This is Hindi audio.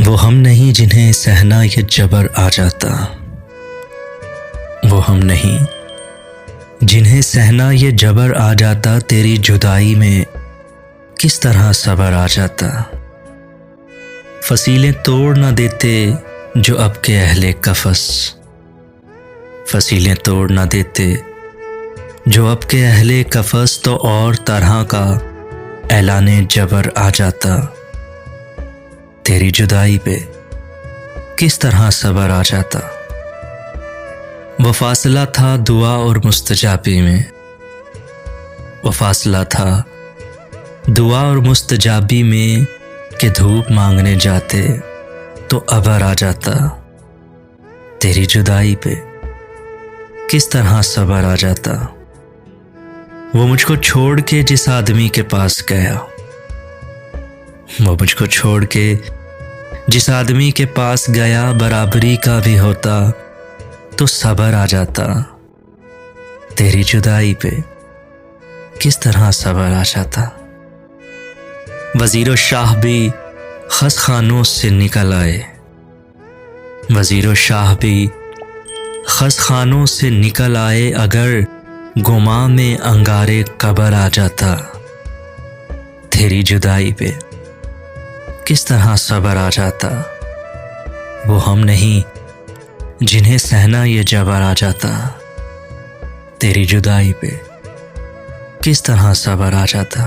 वो हम नहीं जिन्हें सहना ये जबर आ जाता, वो हम नहीं जिन्हें सहना ये जबर आ जाता। तेरी जुदाई में किस तरह सबर आ जाता। फसीलें तोड़ न देते जो अब के अहले कफस, फसीलें तोड़ न देते जो अब के अहले कफस। तो और तरह का ऐलाने जबर आ जाता। तेरी जुदाई पे किस तरह सबर आ जाता। वो फासला था दुआ और मुस्तजाबी में, वो फासला था दुआ और मुस्तजाबी में कि धूप मांगने जाते तो अबर आ जाता। तेरी जुदाई पे किस तरह सबर आ जाता। वो मुझको छोड़ के जिस आदमी के पास गया, वो मुझको छोड़ के जिस आदमी के पास गया। बराबरी का भी होता तो सबर आ जाता। तेरी जुदाई पे किस तरह सबर आ जाता। वज़ीर शाह भी खस खानों से निकल आए, वज़ीर शाह भी खस खानों से निकल आए। अगर गुमा में अंगारे कबर आ जाता। तेरी जुदाई पे किस तरह सबर आ जाता। वो हम नहीं जिन्हें सहना ये जबर आ जाता। तेरी जुदाई पे किस तरह सबर आ जाता।